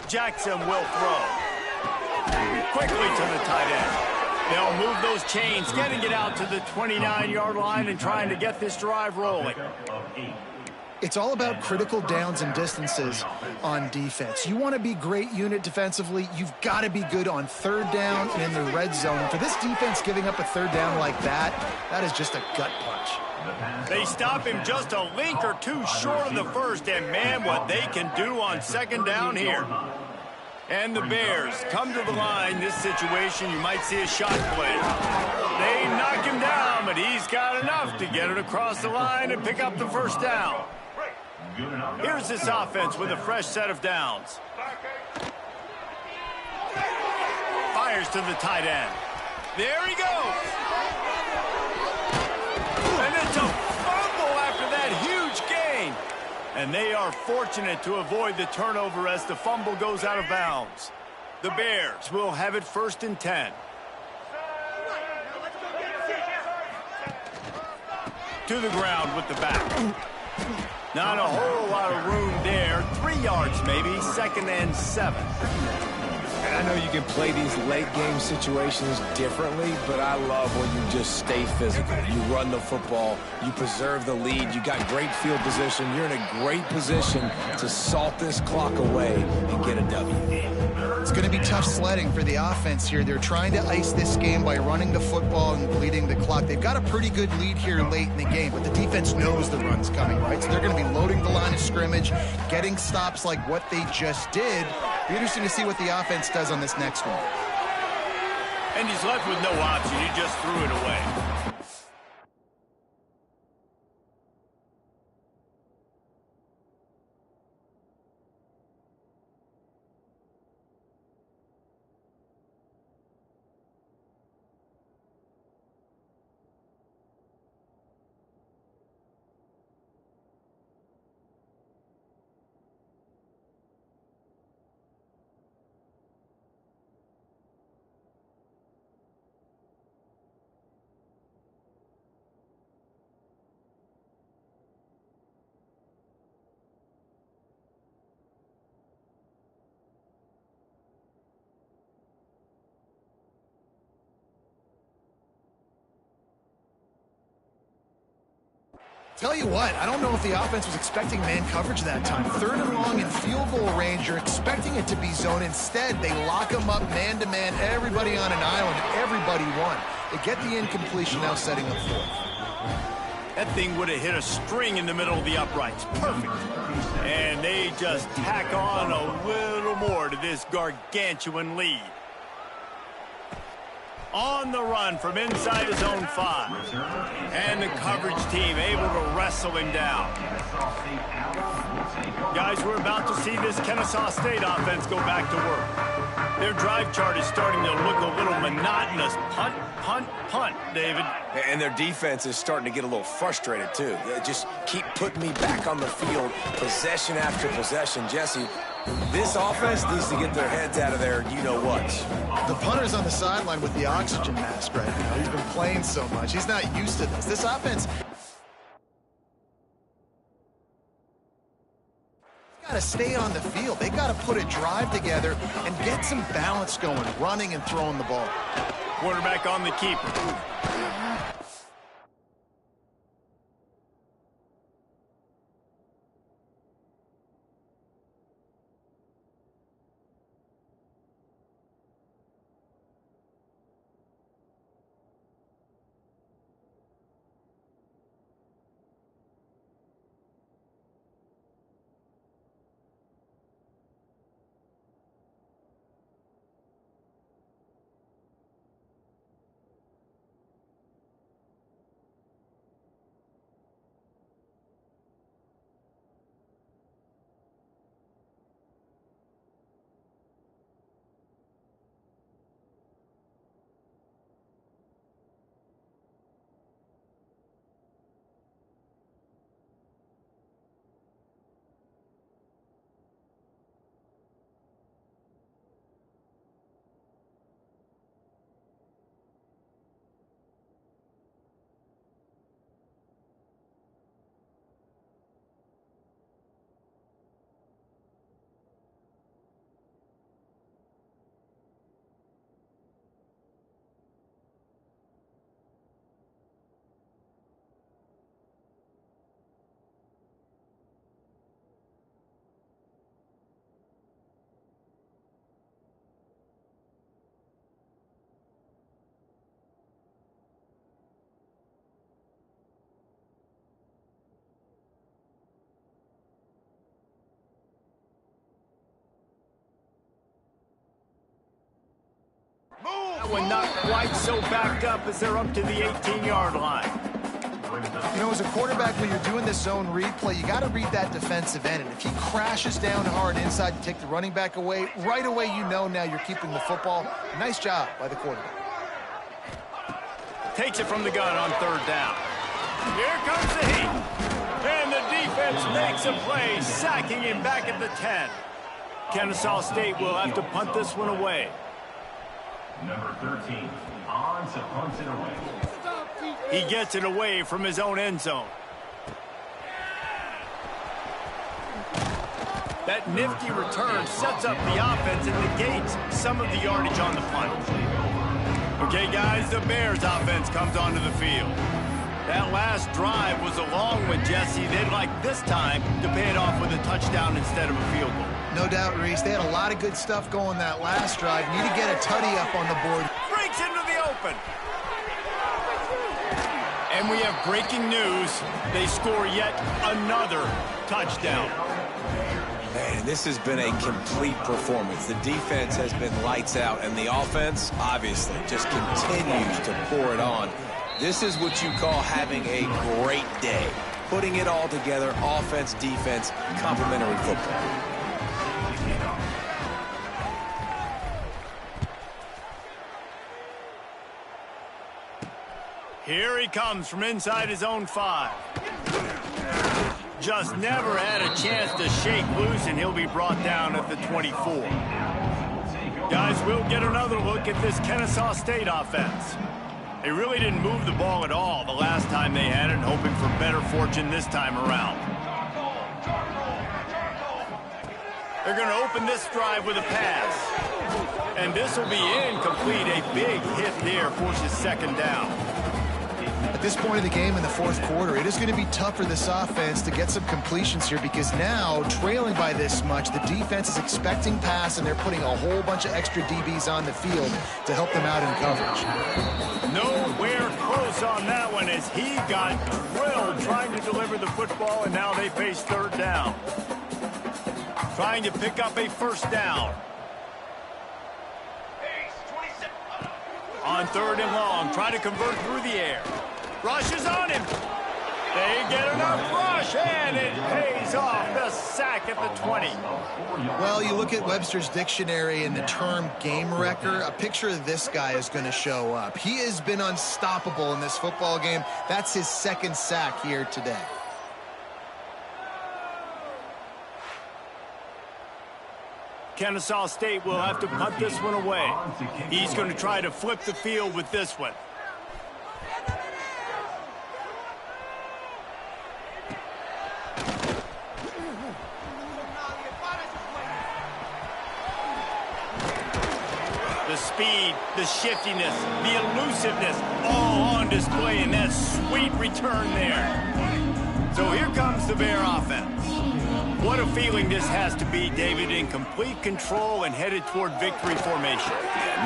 Jackson will throw. Quickly to the tight end. They'll move those chains, getting it out to the 29-yard line and trying to get this drive rolling. It's all about critical downs and distances on defense. You want to be great unit defensively, you've got to be good on 3rd down and in the red zone. And for this defense giving up a 3rd down like that, that is just a gut punch. They stop him just a link or two short of the first, and man, what they can do on 2nd down here. And the Bears come to the line. This situation, you might see a shot play. They knock him down, but he's got enough to get it across the line and pick up the 1st down. Here's this offense with a fresh set of downs. Fires to the tight end. There he goes. And it's a fumble after that huge gain. And they are fortunate to avoid the turnover as the fumble goes out of bounds. The Bears will have it 1st and 10. To the ground with the back. Not a whole lot of room there. 3 yards maybe. 2nd and 7. I know you can play these late game situations differently, but I love when you just stay physical. You run the football, you preserve the lead, you got great field position, you're in a great position to salt this clock away and get a W. It's going to be tough sledding for the offense here. They're trying to ice this game by running the football and bleeding the clock. They've got a pretty good lead here late in the game, but the defense knows the run's coming, right? So they're going to be loading the line of scrimmage, getting stops like what they just did. Be interesting to see what the offense does on this next one. And he's left with no option. He just threw it away. Tell you what, I don't know if the offense was expecting man coverage that time. 3rd and long in field goal range, you're expecting it to be zone. Instead, they lock them up man-to-man, everybody on an island, everybody won. They get the incompletion, now setting up 4th. That thing would have hit a string in the middle of the uprights. Perfect. And they just tack on a little more to this gargantuan lead. On the run from inside his own 5. And the coverage team able to wrestle him down. Guys, we're about to see this Kennesaw State offense go back to work. Their drive chart is starting to look a little monotonous. Punt, punt, punt, David. And their defense is starting to get a little frustrated, too. They just keep putting me back on the field, possession after possession. Jesse, this offense needs to get their heads out of there, you-know-what. The punter's on the sideline with the oxygen mask right now. He's been playing so much. He's not used to this. This offense got to stay on the field. They got to put a drive together and get some balance going, running and throwing the ball. Quarterback on the keeper. That one not quite so backed up as they're up to the 18-yard line. You know, as a quarterback, when you're doing this zone read play, you got to read that defensive end. And if he crashes down hard inside to take the running back away, right away you know now you're keeping the football. Nice job by the quarterback. Takes it from the gun on 3rd down. Here comes the heat. And the defense makes a play, sacking him back at the 10. Kennesaw State will have to punt this one away. Number 13, on to punt it away. He gets it away from his own end zone. That nifty return sets up the offense and negates some of the yardage on the punt. Okay, guys, the Bears offense comes onto the field. That last drive was a long one, Jesse. They'd like this time to pay it off with a touchdown instead of a field goal. No doubt, Reese. They had a lot of good stuff going that last drive. Need to get a tutty up on the board. Breaks into the open. And we have breaking news. They score yet another touchdown. Man, this has been a complete performance. The defense has been lights out, and the offense, obviously, just continues to pour it on. This is what you call having a great day. Putting it all together, offense, defense, complementary football. Here he comes from inside his own 5. Just never had a chance to shake loose, and he'll be brought down at the 24. Guys, we'll get another look at this Kennesaw State offense. They really didn't move the ball at all the last time they had it, hoping for better fortune this time around. They're going to open this drive with a pass. And this will be incomplete. A big hit there forces second down. At this point of the game in the fourth quarter, it is going to be tough for this offense to get some completions here because now, trailing by this much, the defense is expecting pass, and they're putting a whole bunch of extra DBs on the field to help them out in coverage. Nowhere close on that one as he got drilled trying to deliver the football, and now they face third down. Trying to pick up a first down. On third and long, trying to convert through the air. Rush is on him. They get enough rush, and it pays off. The sack at the 20. Well, you look at Webster's dictionary and the term game wrecker, a picture of this guy is going to show up. He has been unstoppable in this football game. That's his second sack here today. Kennesaw State will have to punt this one away. He's going to try to flip the field with this one. The speed, the shiftiness, the elusiveness, all on display in that sweet return there. So here comes the Bear offense. What a feeling this has to be, David, in complete control and headed toward victory formation.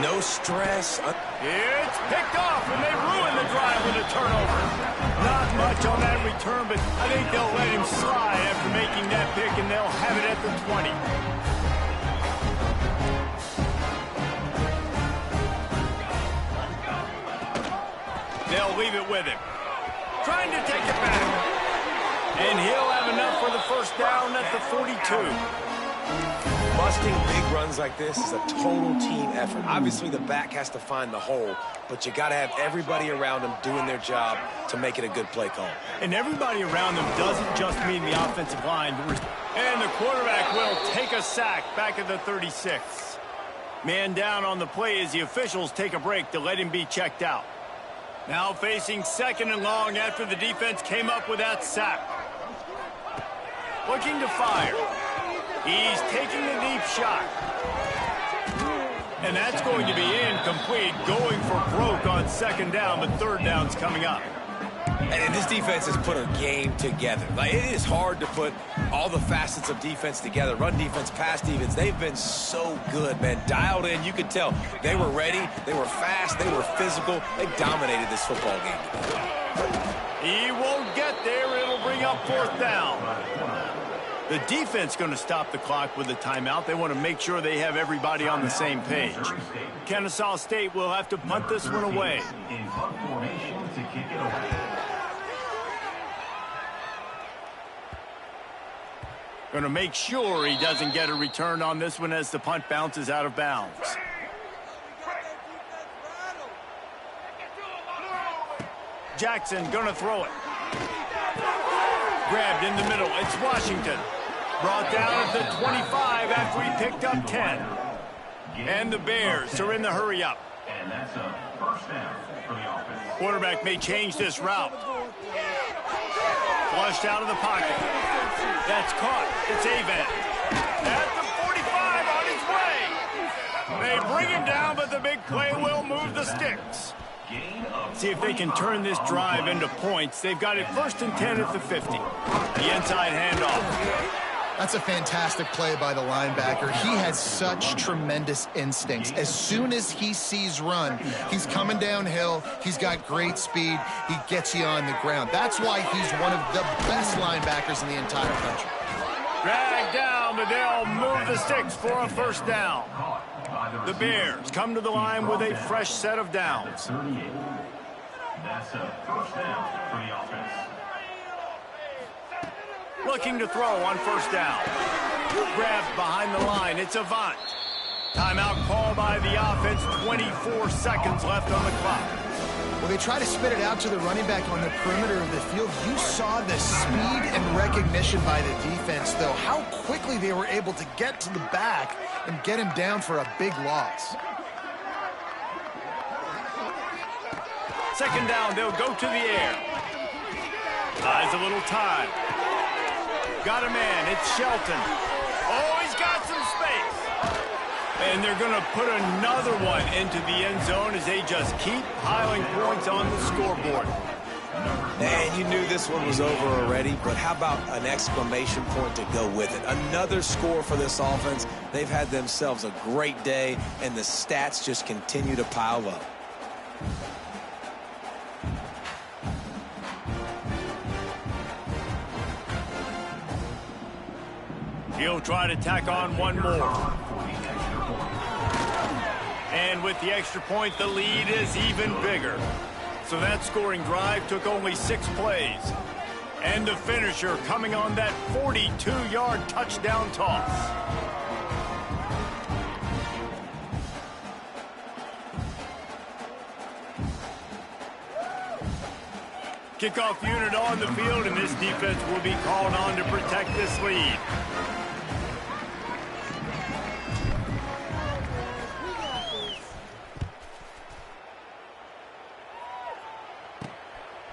No stress. It's picked off, and they ruin the drive with a turnover. Not much on that return, but I think they'll let him slide after making that pick, and they'll have it at the 20. They'll leave it with him. Trying to take it back. And he'll have enough for the first down at the 42. Busting big runs like this is a total team effort. Obviously, the back has to find the hole, but you got to have everybody around them doing their job to make it a good play call. And everybody around them doesn't just mean the offensive line. And the quarterback will take a sack back at the 36. Man down on the play as the officials take a break to let him be checked out. Now facing second and long after the defense came up with that sack. Looking to fire. He's taking the deep shot. And that's going to be incomplete, going for broke on second down, but third down's coming up. And this defense has put a game together. Like, it is hard to put all the facets of defense together. Run defense, pass defense. They've been so good, man. Dialed in. You could tell they were ready. They were fast. They were physical. They dominated this football game. He won't get there. It'll bring up fourth down. The defense going to stop the clock with a timeout. They want to make sure they have everybody on the same page. Kennesaw State will have to punt this one away. In punt formation to kick it away. Going to make sure he doesn't get a return on this one as the punt bounces out of bounds. Jackson going to throw it. Grabbed in the middle. It's Washington. Brought down at the 25 after he picked up 10. And the Bears are in the hurry up. And that's a first down for the offense. Quarterback may change this route. Flushed out of the pocket. That's caught. It's Avent. They bring him down, but the big play will move the sticks. See if they can turn this drive into points. They've got it 1st and 10 at the 50. The inside handoff. That's a fantastic play by the linebacker. He has such tremendous instincts. As soon as he sees run, he's coming downhill. He's got great speed. He gets you on the ground. That's why he's one of the best linebackers in the entire country. Drag down, but they'll move the sticks for a 1st down. The Bears come to the line with a fresh set of downs. That's a 1st down for the offense. Looking to throw on 1st down. Grabbed behind the line. It's Avant. Timeout call by the offense. 24 seconds left on the clock. Well, they try to spit it out to the running back on the perimeter of the field. You saw the speed and recognition by the defense, though. How quickly they were able to get to the back and get him down for a big loss. 2nd down, they'll go to the air. Buys a little time. Got a man, it's Shelton. Oh, he's got some space. And they're going to put another one into the end zone as they just keep piling points on the scoreboard. And you knew this one was over already, but how about an exclamation point to go with it? Another score for this offense. They've had themselves a great day, and the stats just continue to pile up. He'll try to tack on one more. And with the extra point, the lead is even bigger. So that scoring drive took only 6 plays. And the finisher coming on that 42-yard touchdown toss. Kickoff unit on the field, and this defense will be called on to protect this lead.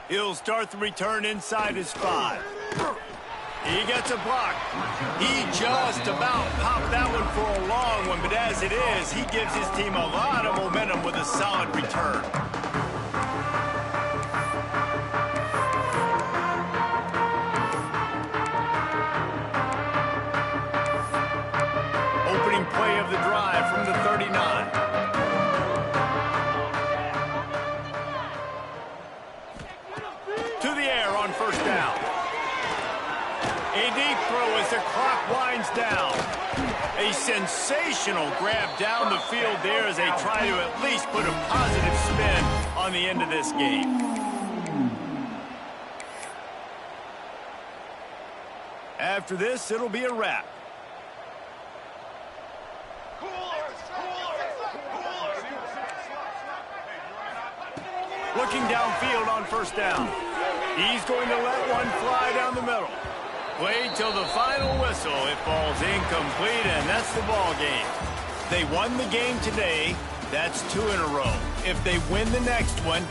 He'll start the return inside his 5. He gets a block. He just about popped that one for a long one, but as it is, he gives his team a lot of momentum with a solid return. Opening play of the drive from the 39. To the air on 1st down. A deep throw as the clock winds down. A sensational grab down the field there as they try to at least put a positive spin on the end of this game. After this, it'll be a wrap. Looking downfield on 1st down. He's going to let one fly down the middle. Played till the final whistle. It falls incomplete, and that's the ball game. They won the game today. That's 2 in a row. If they win the next one,